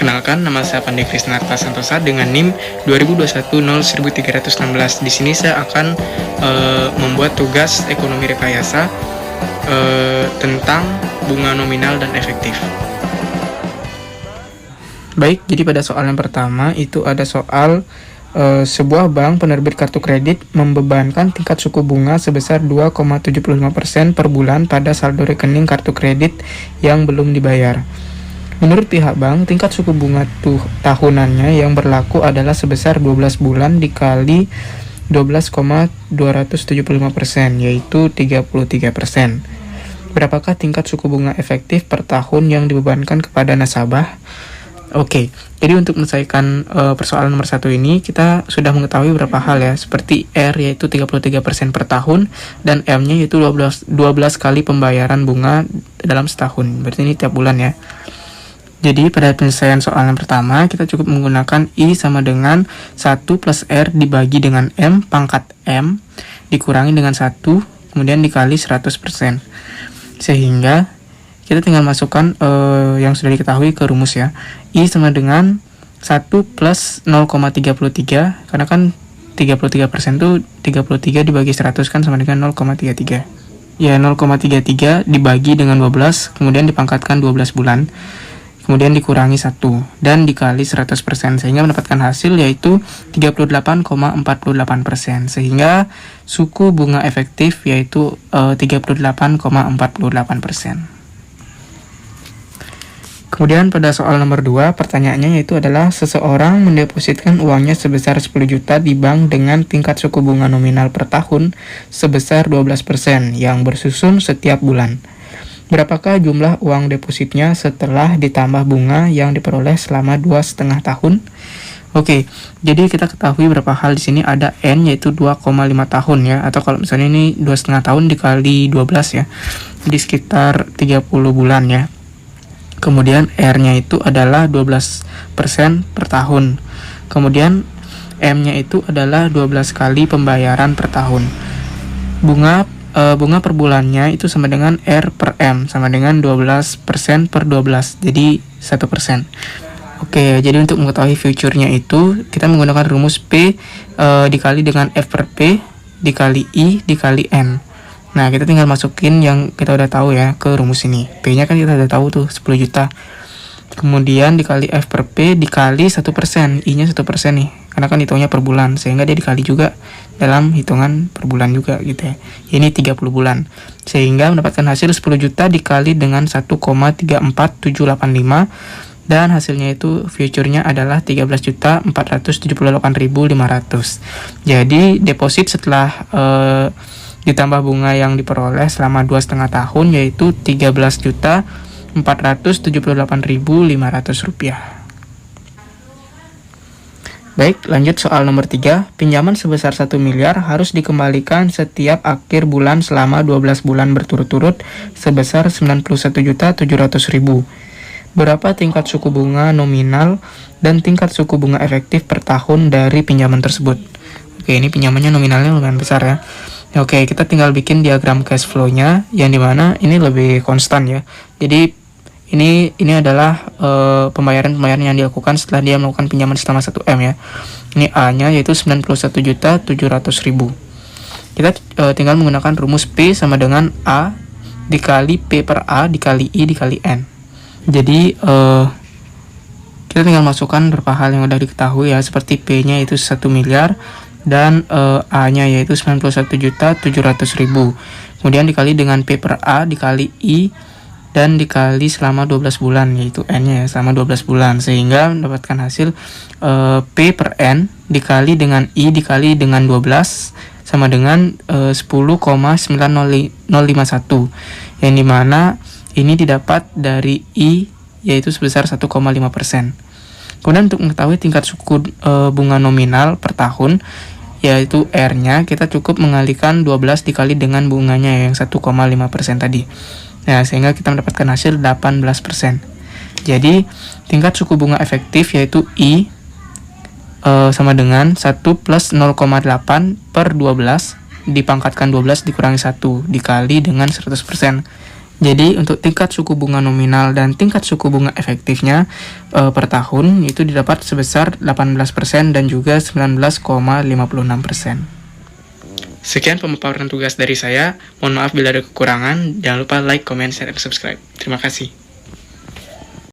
Perkenalkan, nama saya Pandey Krisnarta Santosa dengan NIM 2021-01316. Di sini saya akan membuat tugas ekonomi rekayasa tentang bunga nominal dan efektif. Baik, jadi pada soal yang pertama itu ada soal sebuah bank penerbit kartu kredit membebankan tingkat suku bunga sebesar 2,75% per bulan pada saldo rekening kartu kredit yang belum dibayar. Menurut pihak bank, tingkat suku bunga tahunannya yang berlaku adalah sebesar 12 bulan dikali 12,275%, yaitu 33%. Berapakah tingkat suku bunga efektif per tahun yang dibebankan kepada nasabah? Oke, jadi untuk menyelesaikan persoalan nomor 1 ini, kita sudah mengetahui beberapa hal ya, seperti R yaitu 33% per tahun, dan M-nya yaitu 12 kali pembayaran bunga dalam setahun, berarti ini tiap bulan ya. Jadi pada penyelesaian soal yang pertama, kita cukup menggunakan I sama dengan 1 plus R dibagi dengan M pangkat M, dikurangi dengan 1, kemudian dikali 100%. Sehingga kita tinggal masukkan yang sudah diketahui ke rumus ya. I sama dengan 1 plus 0,33, karena kan 33% itu 33 dibagi 100 kan sama dengan 0,33. Ya, 0,33 dibagi dengan 12, kemudian dipangkatkan 12 bulan. Kemudian dikurangi 1 dan dikali 100%, sehingga mendapatkan hasil yaitu 38,48%, sehingga suku bunga efektif yaitu 38,48%. Kemudian pada soal nomor 2, pertanyaannya yaitu adalah seseorang mendepositkan uangnya sebesar 10 juta di bank dengan tingkat suku bunga nominal per tahun sebesar 12% yang bersusun setiap bulan. Berapakah jumlah uang depositnya setelah ditambah bunga yang diperoleh selama 2,5 tahun? Oke, jadi kita ketahui beberapa hal di sini. Ada N yaitu 2,5 tahun ya, atau kalau misalnya ini 2,5 tahun dikali 12 ya, jadi sekitar 30 bulan ya. Kemudian R-nya itu adalah 12% per tahun. Kemudian M-nya itu adalah 12 kali pembayaran per tahun. Bunga per bulannya itu sama dengan R per M, sama dengan 12% per 12, jadi 1%. Oke, jadi untuk mengetahui future-nya itu, kita menggunakan rumus P dikali dengan F per P, dikali I, dikali N. Nah, kita tinggal masukin yang kita udah tahu ya ke rumus ini. P-nya kan kita udah tahu tuh, 10 juta. Kemudian dikali F per P, dikali 1%, I-nya 1% nih, karena kan hitungnya per bulan, sehingga dia dikali juga dalam hitungan per bulan juga gitu ya. Ini 30 bulan, sehingga mendapatkan hasil 10 juta dikali dengan 1,34785, dan hasilnya itu future-nya adalah 13.478.500. Jadi deposit setelah ditambah bunga yang diperoleh selama 2,5 tahun yaitu 13.478.500 rupiah. Baik, lanjut soal nomor 3. Pinjaman sebesar 1 miliar harus dikembalikan setiap akhir bulan selama 12 bulan berturut-turut sebesar 91.700.000. Berapa tingkat suku bunga nominal dan tingkat suku bunga efektif per tahun dari pinjaman tersebut? Oke, ini pinjamannya nominalnya lumayan besar ya. Oke, kita tinggal bikin diagram cash flow-nya yang dimana ini lebih konstan ya. Jadi ini adalah pembayaran yang dilakukan setelah dia melakukan pinjaman selama 1M ya. Ini A-nya yaitu 91.700.000. Kita tinggal menggunakan rumus P sama dengan A dikali P per A dikali I dikali N. Jadi kita tinggal masukkan beberapa hal yang udah diketahui ya, seperti P-nya itu 1 miliar dan A-nya yaitu 91.700.000. Kemudian dikali dengan P per A dikali I dan dikali selama 12 bulan yaitu N-nya ya, selama 12 bulan, sehingga mendapatkan hasil P per N dikali dengan I dikali dengan 12 sama dengan 10,9051, yang dimana ini didapat dari I yaitu sebesar 1,5%. Kemudian untuk mengetahui tingkat suku bunga nominal per tahun yaitu R-nya, kita cukup mengalihkan 12 dikali dengan bunganya yang 1,5% tadi. Nah, sehingga kita mendapatkan hasil 18%. Jadi, tingkat suku bunga efektif yaitu I sama dengan 1 plus 0,8 per 12 dipangkatkan 12 dikurangi 1 dikali dengan 100%. Jadi untuk tingkat suku bunga nominal dan tingkat suku bunga efektifnya per tahun itu didapat sebesar 18% dan juga 19,56%. Sekian pemaparan tugas dari saya. Mohon maaf bila ada kekurangan. Jangan lupa like, comment, share, dan subscribe. Terima kasih.